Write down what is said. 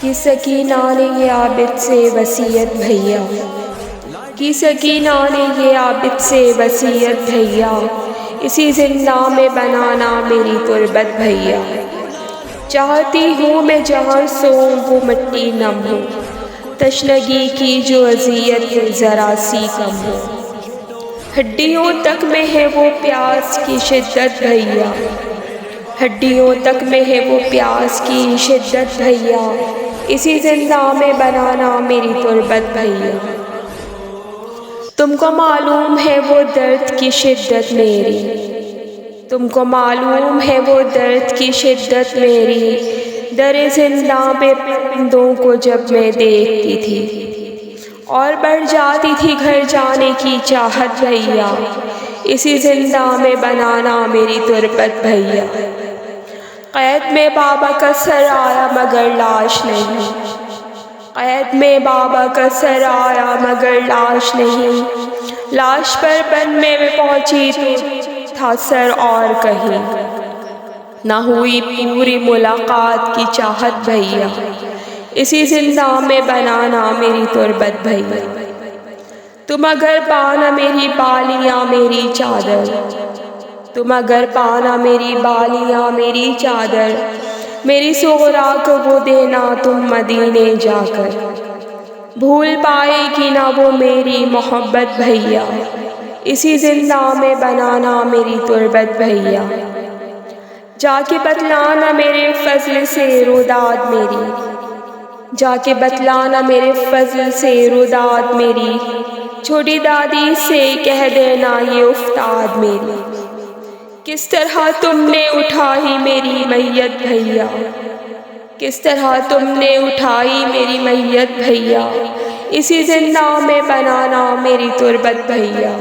कि सकीना ने ये आबिद से वसीयत भैया, कि सकीना ने ये आबिद से वसीयत भैया, इसी जिंदा में बनाना मेरी तुरबत भैया। चाहती हूँ मैं जहाँ सोऊं वो मिट्टी नम हो, तशनगी की जो अज़ियत ज़रा सी कम हो। हड्डियों तक में है वो प्यास की शिद्दत भैया, हड्डियों तक में है वो प्यास की शिद्दत भैया, इसी जिंदा में बनाना मेरी तुरबत भैया। तुमको मालूम है वो दर्द की शिद्दत मेरी, तुमको मालूम है वो दर्द की शिद्दत मेरी, दरे जिंदा पे परिंदों को जब मैं देखती थी और बढ़ जाती थी घर जाने की चाहत भैया, इसी जिंदा में बनाना मेरी तुरबत भैया। कैद में बाबा का सर आया मगर लाश नहीं, कैद में बाबा का सर आया मगर लाश नहीं, लाश पर बन में मैं पहुंची तो था सर और कहीं, ना हुई पूरी मुलाकात की चाहत भैया, इसी जिंदा में बनाना मेरी तुरबत भैया। तुम अगर पाना मेरी बालियाँ मेरी चादर, तुम अगर पाना मेरी बालियाँ मेरी चादर, मेरी सोहरा को वो देना तुम मदीने जाकर, भूल पाएगी ना वो मेरी मोहब्बत भैया, इसी जिंदा में बनाना मेरी तुरबत भैया। जाके बतलाना मेरे फजल से रुदाद मेरी, जाके बतलाना मेरे फजल से रुदाद मेरी, छोटी दादी से कह देना ये उफ्ताद मेरी, किस तरह तुमने उठाई मेरी मैयत भैया, किस तरह तुमने उठाई मेरी मैयत भैया, इसी जिंदा में बनाना मेरी तुरबत भैया।